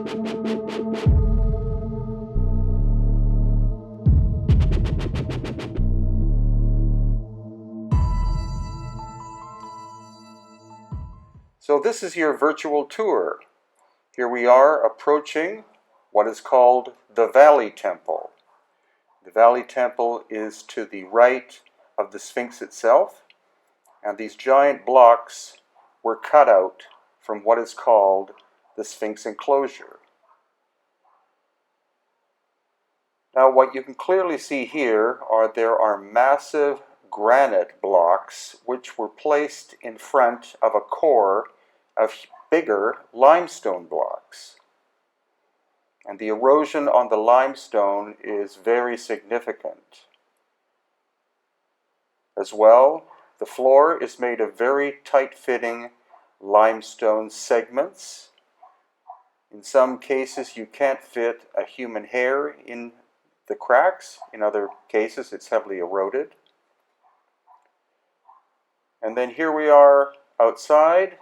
So this is your virtual tour. Here we are approaching what is called the Valley Temple. The Valley Temple is to the right of the Sphinx itself, and these giant blocks were cut out from what is called the Sphinx enclosure. Now what you can clearly see here there are massive granite blocks which were placed in front of a core of bigger limestone blocks. And the erosion on the limestone is very significant. As well, the floor is made of very tight-fitting limestone segments. In some cases you can't fit a human hair in the cracks. In other cases it's heavily eroded. And then here we are outside,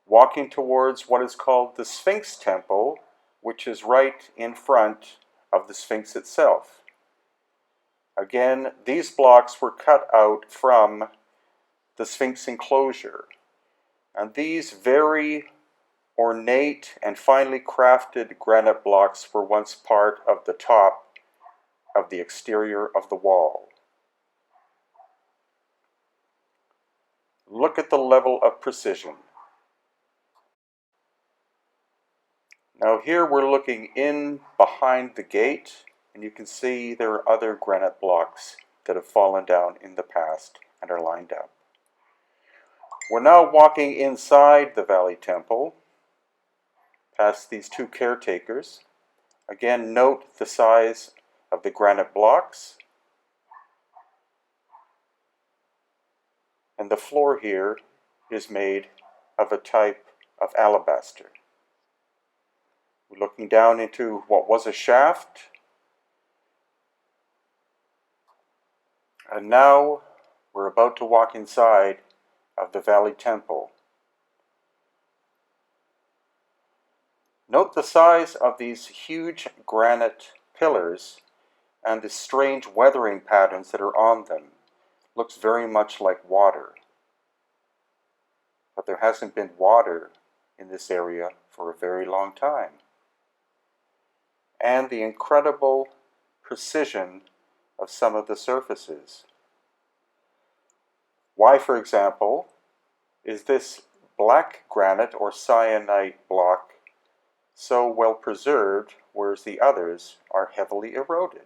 walking towards what is called the Sphinx Temple, which is right in front of the Sphinx itself. Again, these blocks were cut out from the Sphinx enclosure. And these very ornate and finely crafted granite blocks were once part of the top of the exterior of the wall. Look at the level of precision. Now here we're looking in behind the gate, and you can see there are other granite blocks that have fallen down in the past and are lined up. We're now walking inside the Valley Temple, past these two caretakers. Again, note the size of the granite blocks. And the floor here is made of a type of alabaster. We're looking down into what was a shaft. And now we're about to walk inside of the Valley Temple. Note the size of these huge granite pillars and the strange weathering patterns that are on them. Looks very much like water. But there hasn't been water in this area for a very long time. And the incredible precision of some of the surfaces. Why, for example, is this black granite or syenite block so well preserved, whereas the others are heavily eroded?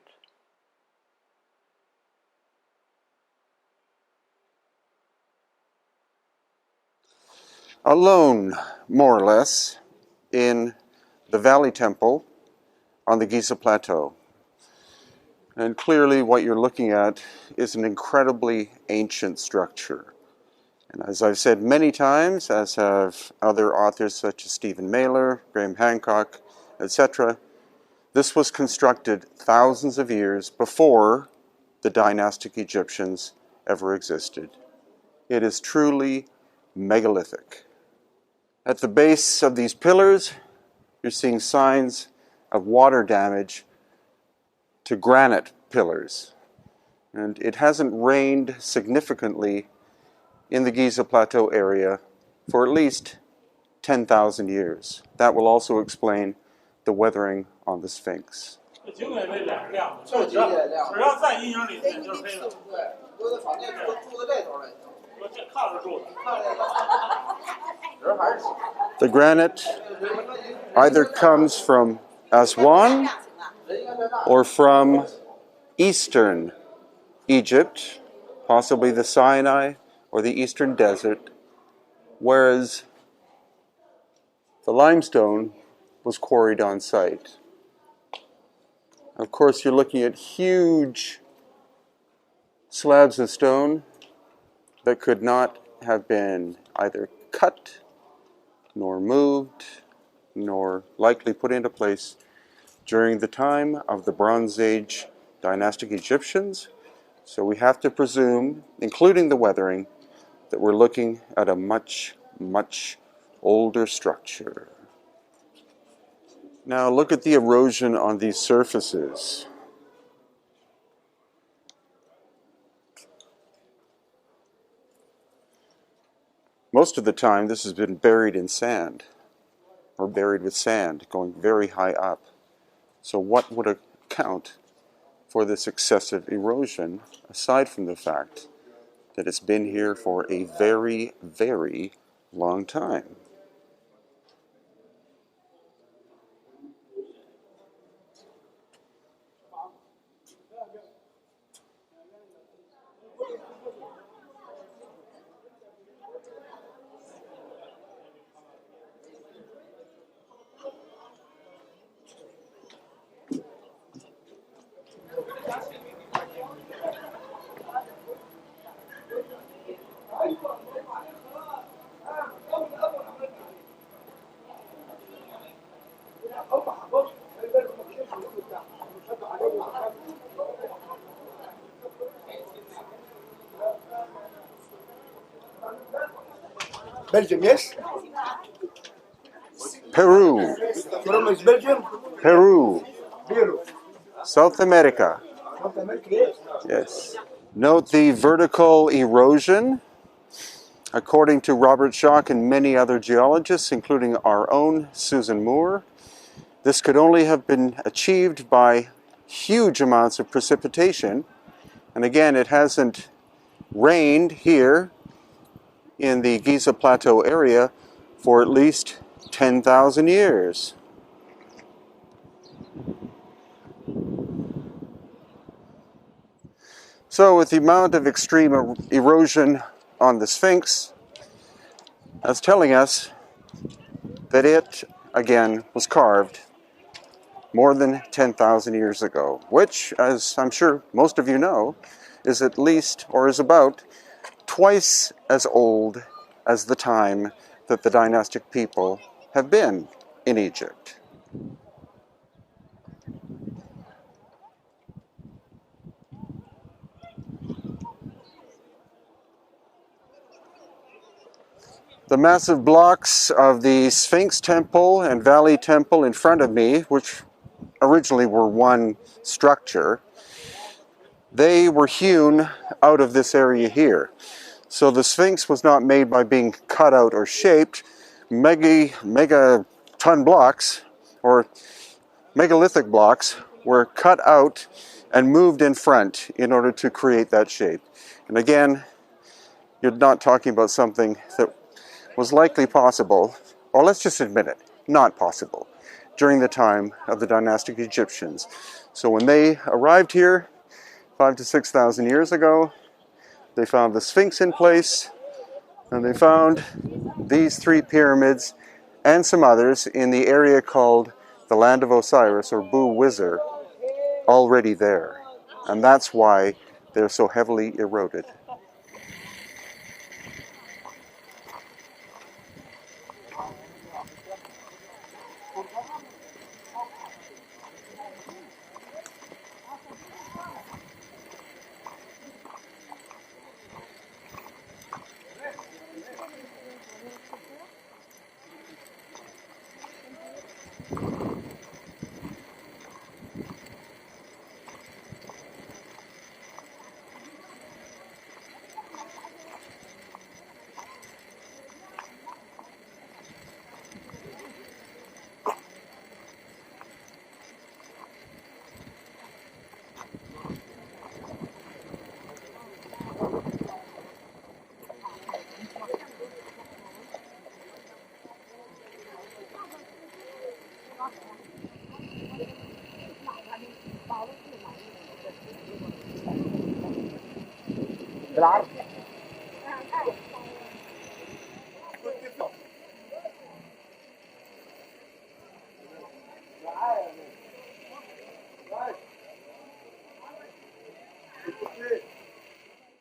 Alone, more or less, in the Valley Temple on the Giza Plateau. And clearly what you're looking at is an incredibly ancient structure. And as I've said many times, as have other authors such as Stephen Mailer, Graham Hancock, etc., this was constructed thousands of years before the dynastic Egyptians ever existed. It is truly megalithic. At the base of these pillars, you're seeing signs of water damage to granite pillars. And it hasn't rained significantly in the Giza Plateau area for at least 10,000 years. That will also explain the weathering on the Sphinx. The granite either comes from Aswan or from eastern Egypt, possibly the Sinai or the eastern desert, whereas the limestone was quarried on site. Of course, you're looking at huge slabs of stone that could not have been either cut, nor moved, nor likely put into place during the time of the Bronze Age dynastic Egyptians. So we have to presume, including the weathering, that we're looking at a much, much older structure. Now look at the erosion on these surfaces. Most of the time this has been buried in sand, or buried with sand, going very high up. So what would account for this excessive erosion, aside from the fact that it's been here for a very, very long time? Belgium, yes? Peru, From is Belgium? Peru, Peru. South America. South America, yes. Yes. Note the vertical erosion. According to Robert Schoch and many other geologists, including our own Susan Moore, this could only have been achieved by huge amounts of precipitation. And again, it hasn't rained here in the Giza Plateau area for at least 10,000 years. So with the amount of extreme erosion on the Sphinx, that's telling us that it, again, was carved more than 10,000 years ago, which, as I'm sure most of you know, is at least, or is about, twice as old as the time that the dynastic people have been in Egypt. The massive blocks of the Sphinx Temple and Valley Temple in front of me, which originally were one structure, they were hewn out of this area here. So the Sphinx was not made by being cut out or shaped. Megaton blocks, or megalithic blocks, were cut out and moved in front in order to create that shape. And again, you're not talking about something that was likely possible, or let's just admit it, not possible, during the time of the dynastic Egyptians. So when they arrived here 5,000 to 6,000 years ago, they found the Sphinx in place, and they found these three pyramids and some others in the area called the Land of Osiris, or Bu Wizard, already there. And that's why they're so heavily eroded.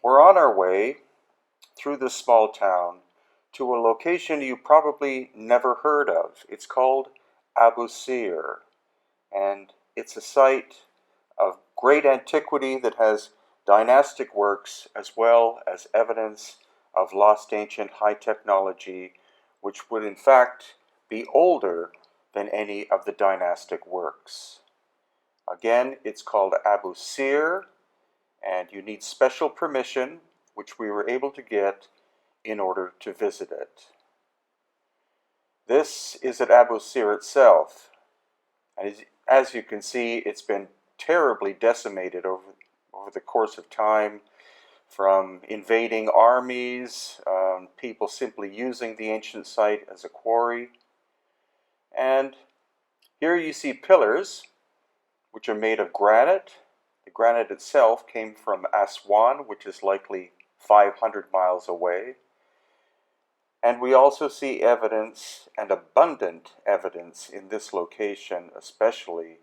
We're on our way through this small town to a location you probably never heard of. It's called Abu Sir, and it's a site of great antiquity that has dynastic works as well as evidence of lost ancient high technology, which would in fact be older than any of the dynastic works. Again, it's called Abu Sir, and you need special permission, which we were able to get in order to visit it. This is at Abu Sir itself. As you can see, it's been terribly decimated over the course of time, from invading armies, people simply using the ancient site as a quarry. And here you see pillars, which are made of granite. The granite itself came from Aswan, which is likely 500 miles away. And we also see evidence, and abundant evidence in this location especially,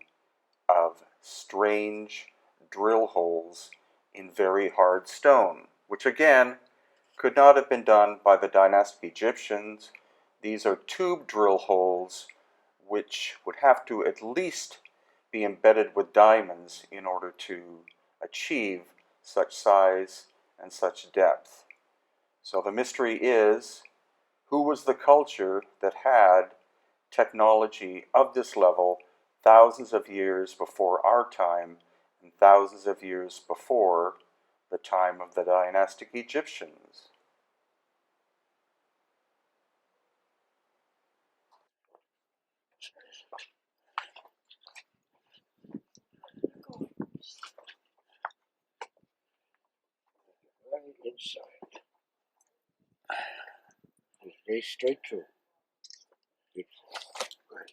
of strange drill holes in very hard stone, which again could not have been done by the dynastic Egyptians. These are tube drill holes which would have to at least be embedded with diamonds in order to achieve such size and such depth. So the mystery is, who was the culture that had technology of this level thousands of years before our time and thousands of years before the time of the dynastic Egyptians? Right inside. It's very straight through. Beautiful. Right.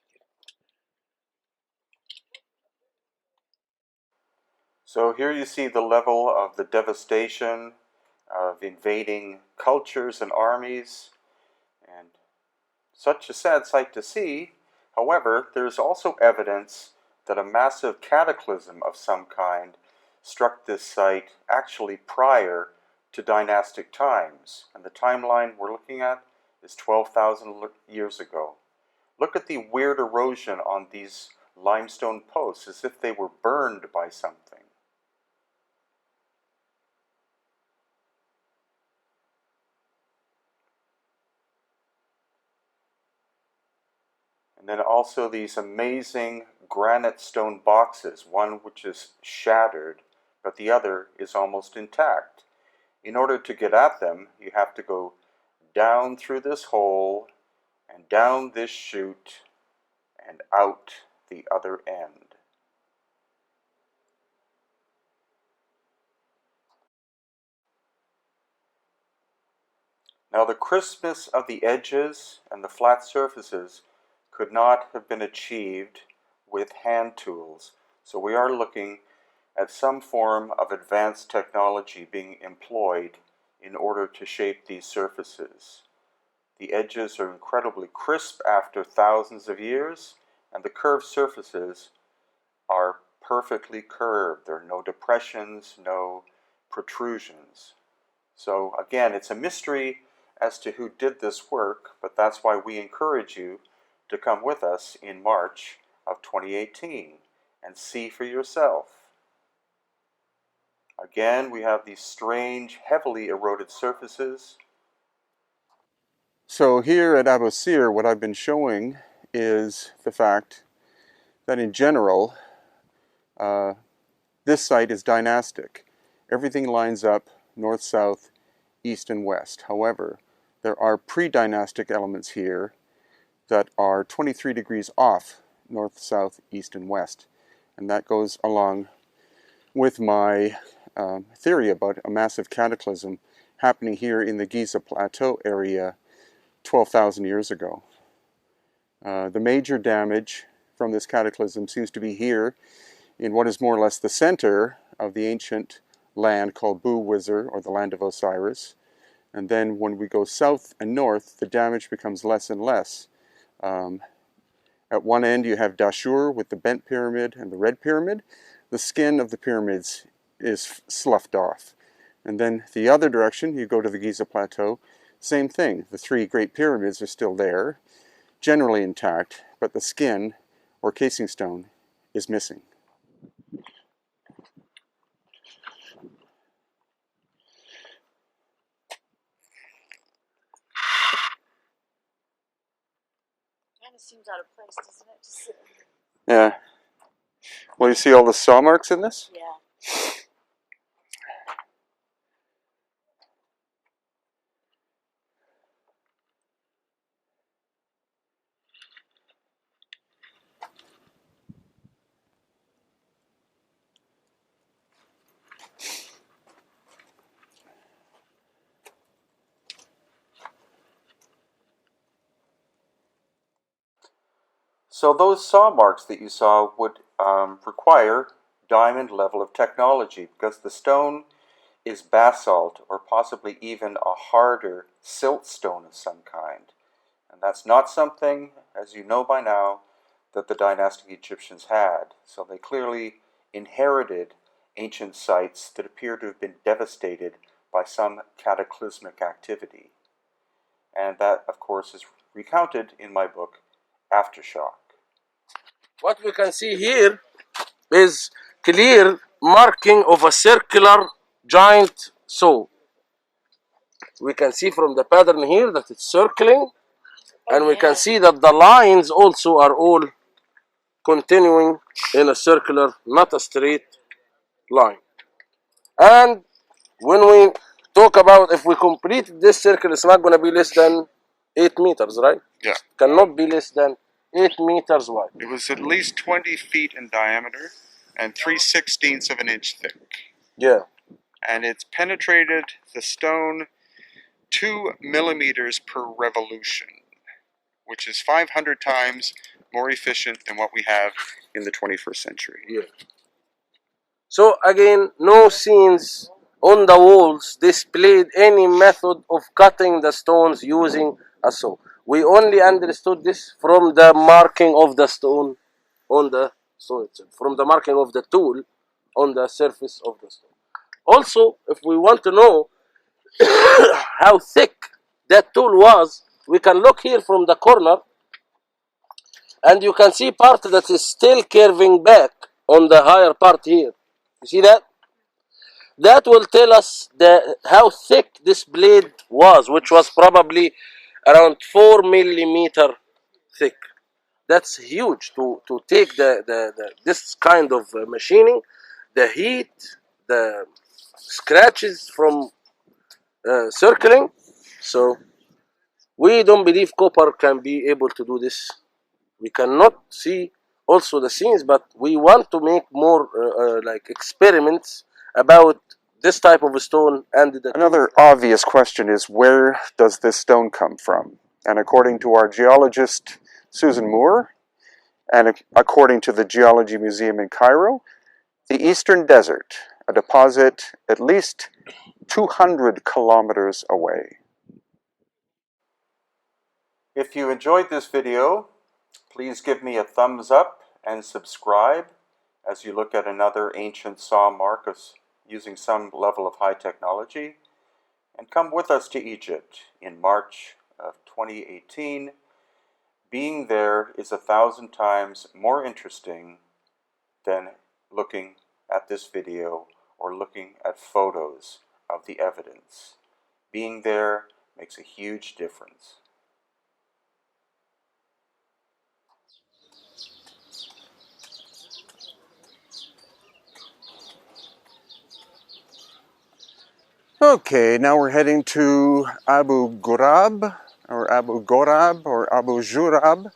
So here you see the level of the devastation of invading cultures and armies, and such a sad sight to see. However, there is also evidence that a massive cataclysm of some kind struck this site actually prior to dynastic times, and the timeline we're looking at is 12,000 years ago. Look at the weird erosion on these limestone posts, as if they were burned by something. And then also these amazing granite stone boxes, one which is shattered, but the other is almost intact. In order to get at them, you have to go down through this hole and down this chute and out the other end. Now the crispness of the edges and the flat surfaces could not have been achieved with hand tools, so we are looking at some form of advanced technology being employed in order to shape these surfaces. The edges are incredibly crisp after thousands of years, and the curved surfaces are perfectly curved. There are no depressions, no protrusions. So again, it's a mystery as to who did this work, but that's why we encourage you to come with us in March of 2018 and see for yourself. Again, we have these strange, heavily eroded surfaces. So here at Abu Sir, what I've been showing is the fact that in general, this site is dynastic. Everything lines up north, south, east, and west. However, there are pre-dynastic elements here that are 23 degrees off north, south, east, and west. And that goes along with my theory about a massive cataclysm happening here in the Giza Plateau area 12,000 years ago. The major damage from this cataclysm seems to be here in what is more or less the center of the ancient land called Bu-Wizir, or the land of Osiris. And then when we go south and north, the damage becomes less and less. At one end you have Dashur with the bent pyramid and the red pyramid. The skin of the pyramids is sloughed off. And then the other direction, you go to the Giza Plateau, same thing. The three great pyramids are still there, generally intact, but the skin, or casing stone, is missing. Kind of seems out of place, doesn't it? Just, Yeah. Well, you see all the saw marks in this? yeah. So those saw marks that you saw would require diamond level of technology because the stone is basalt or possibly even a harder siltstone of some kind. And that's not something, as you know by now, that the dynastic Egyptians had. So they clearly inherited ancient sites that appear to have been devastated by some cataclysmic activity. And that, of course, is recounted in my book, Aftershock. What we can see here is clear marking of a circular giant saw. We can see from the pattern here that it's circling, and we can see that the lines also are all continuing in a circular, not a straight line. And when we talk about if we complete this circle, it's not going to be less than 8 meters, right? Yeah. Cannot be less than 8 meters wide. It was at least 20 feet in diameter and 3/16 of an inch thick. Yeah. And it's penetrated the stone 2 millimeters per revolution, which is 500 times more efficient than what we have in the 21st century. Yeah. So again, no scenes on the walls displayed any method of cutting the stones using a saw. We only understood this from the marking of the stone on the stone itself, from the marking of the tool on the surface of the stone. Also, if we want to know how thick that tool was, we can look here from the corner and you can see part that is still curving back on the higher part here. You see that? That will tell us how thick this blade was, which was probably around 4 millimeter thick. That's huge to take this kind of machining, the heat, the scratches from circling. So we don't believe copper can be able to do this. We cannot see also the scenes, but we want to make more like experiments about this type of stone. And Another obvious question is, where does this stone come from? And according to our geologist, Susan Moore, and according to the Geology Museum in Cairo, the Eastern Desert, a deposit at least 200 kilometers away. If you enjoyed this video, please give me a thumbs up and subscribe as you look at another ancient saw mark using some level of high technology. And come with us to Egypt in March of 2018. Being there is 1,000 times more interesting than looking at this video or looking at photos of the evidence. Being there makes a huge difference. Okay, now we're heading to Abu Gorab, or Abu Gorab, or Abu Gorab,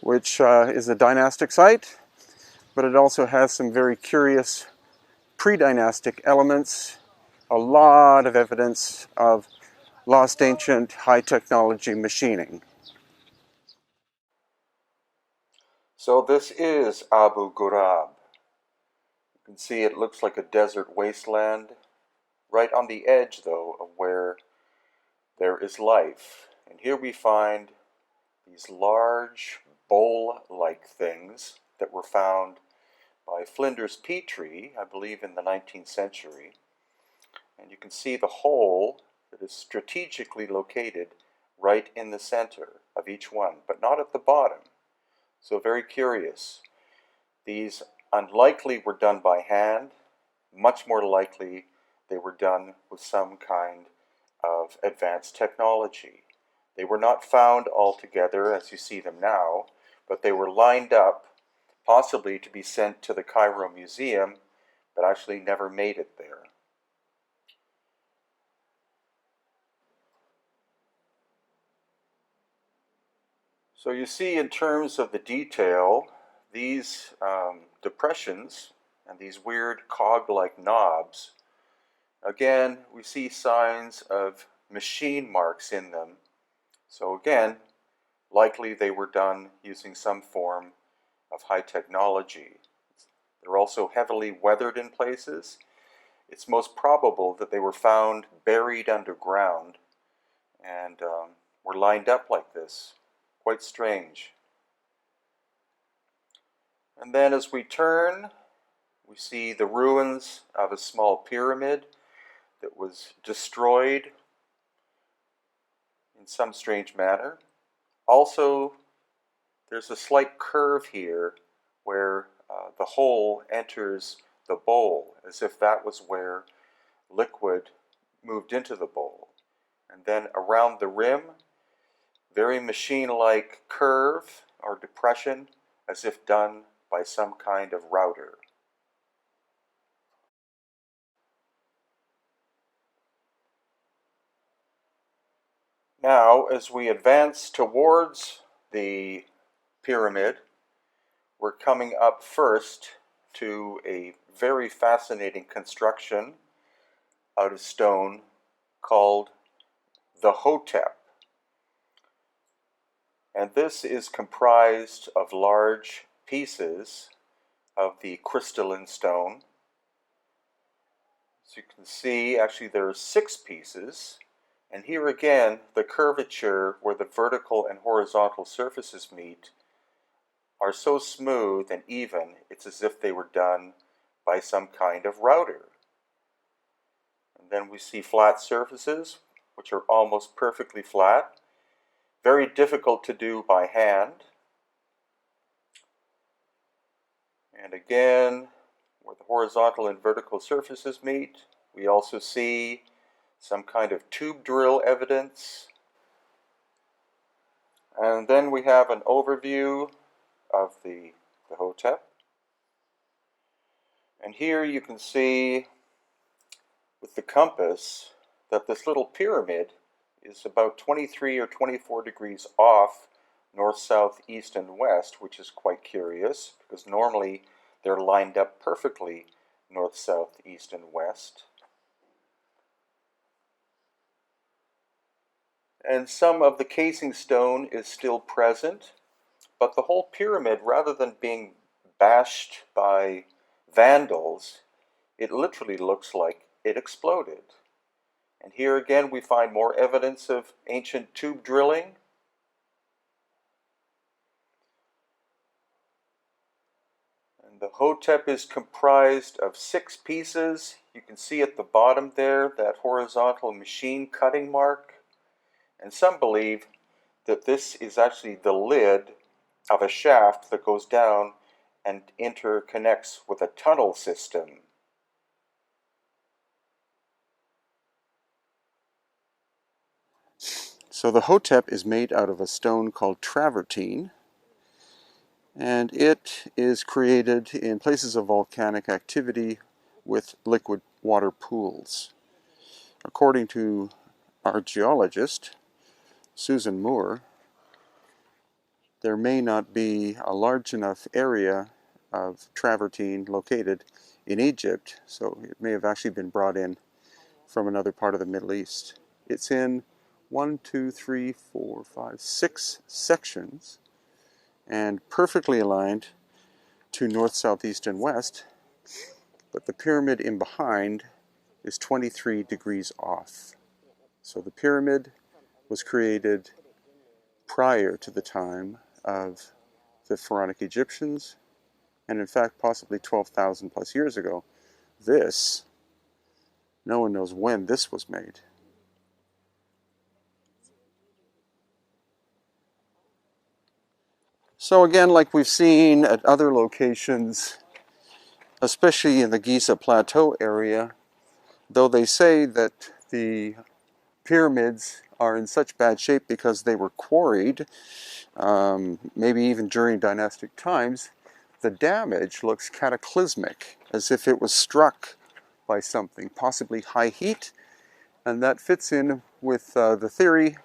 which is a dynastic site, but it also has some very curious pre-dynastic elements, a lot of evidence of lost ancient high technology machining. So this is Abu Gorab. You can see it looks like a desert wasteland, right on the edge though of where there is life. And here we find these large bowl-like things that were found by Flinders Petrie, I believe in the 19th century. And you can see the hole that is strategically located right in the center of each one, but not at the bottom. So very curious. These unlikely were done by hand. Much more likely they were done with some kind of advanced technology. They were not found all together as you see them now, but they were lined up, possibly to be sent to the Cairo Museum, but actually never made it there. So you see, in terms of the detail, these depressions and these weird cog-like knobs, again, we see signs of machine marks in them. So again, likely they were done using some form of high technology. They're also heavily weathered in places. It's most probable that they were found buried underground and were lined up like this. Quite strange. And then as we turn, we see the ruins of a small pyramid that was destroyed in some strange manner. Also, there's a slight curve here where the hole enters the bowl, as if that was where liquid moved into the bowl. And then around the rim, very machine-like curve or depression, as if done by some kind of router. Now, as we advance towards the pyramid, we're coming up first to a very fascinating construction out of stone called the Hotep. And this is comprised of large pieces of the crystalline stone. As you can see, actually there are 6 pieces. And here again, the curvature where the vertical and horizontal surfaces meet are so smooth and even, it's as if they were done by some kind of router. And then we see flat surfaces, which are almost perfectly flat. Very difficult to do by hand. And again, where the horizontal and vertical surfaces meet, we also see some kind of tube drill evidence. And then we have an overview of the Hotep. And here you can see with the compass that this little pyramid is about 23 or 24 degrees off north, south, east, and west, which is quite curious because normally they're lined up perfectly north, south, east, and west. And some of the casing stone is still present, but the whole pyramid, rather than being bashed by vandals, it literally looks like it exploded. And here again we find more evidence of ancient tube drilling. And the Hotep is comprised of 6 pieces. You can see at the bottom there that horizontal machine cutting mark. And some believe that this is actually the lid of a shaft that goes down and interconnects with a tunnel system. So the Hotep is made out of a stone called travertine, and it is created in places of volcanic activity with liquid water pools. According to our geologist, Susan Moore, there may not be a large enough area of travertine located in Egypt, so it may have actually been brought in from another part of the Middle East. It's in 6 sections and perfectly aligned to north, south, east, and west, but the pyramid in behind is 23 degrees off. So the pyramid was created prior to the time of the pharaonic Egyptians, and in fact possibly 12,000 plus years ago. This, no one knows when this was made. So again, like we've seen at other locations, especially in the Giza Plateau area, though they say that the pyramids are in such bad shape because they were quarried, maybe even during dynastic times, the damage looks cataclysmic, as if it was struck by something, possibly high heat, and that fits in with the theory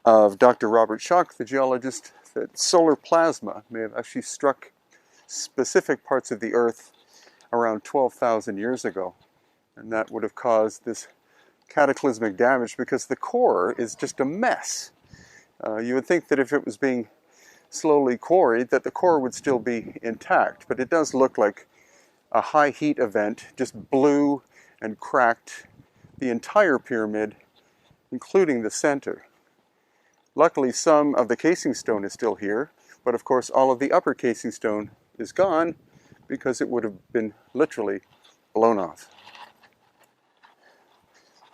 of Dr. Robert Schoch, the geologist, that solar plasma may have actually struck specific parts of the Earth around 12,000 years ago, and that would have caused this cataclysmic damage because the core is just a mess. You would think that if it was being slowly quarried that the core would still be intact, but it does look like a high heat event just blew and cracked the entire pyramid, including the center. Luckily, some of the casing stone is still here, but of course all of the upper casing stone is gone because it would have been literally blown off.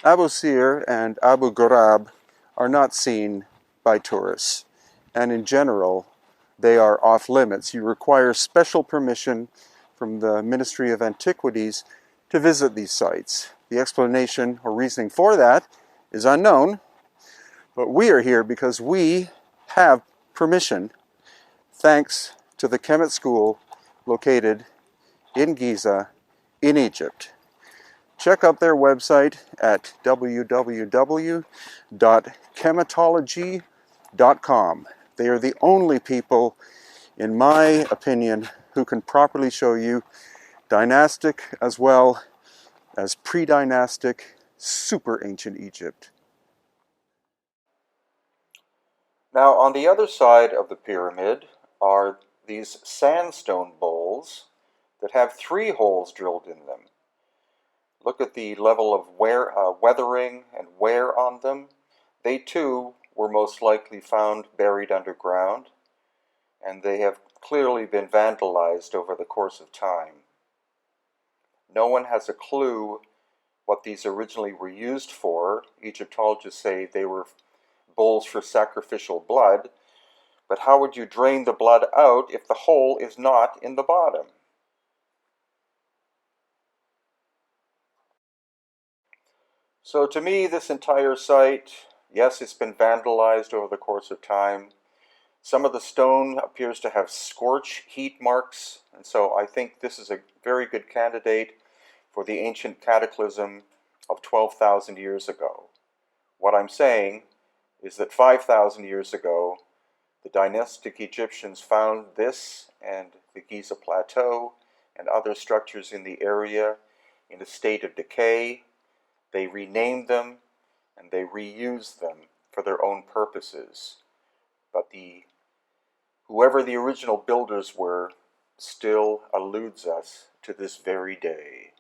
Abu Sir and Abu Gorab are not seen by tourists, and in general they are off limits. You require special permission from the Ministry of Antiquities to visit these sites. The explanation or reasoning for that is unknown, but we are here because we have permission thanks to the Kemet School located in Giza in Egypt. Check out their website at www.chematology.com. They are the only people, in my opinion, who can properly show you dynastic as well as pre-dynastic super ancient Egypt. Now, on the other side of the pyramid are these sandstone bowls that have 3 holes drilled in them. Look at the level of weathering and wear on them. They too were most likely found buried underground, and they have clearly been vandalized over the course of time. No one has a clue what these originally were used for. Egyptologists say they were bowls for sacrificial blood, but how would you drain the blood out if the hole is not in the bottom? So to me, this entire site, yes, it's been vandalized over the course of time. Some of the stone appears to have scorch heat marks, and so I think this is a very good candidate for the ancient cataclysm of 12,000 years ago. What I'm saying is that 5,000 years ago, the dynastic Egyptians found this and the Giza Plateau and other structures in the area in a state of decay. They renamed them and they reused them for their own purposes. But whoever the original builders were still eludes us to this very day.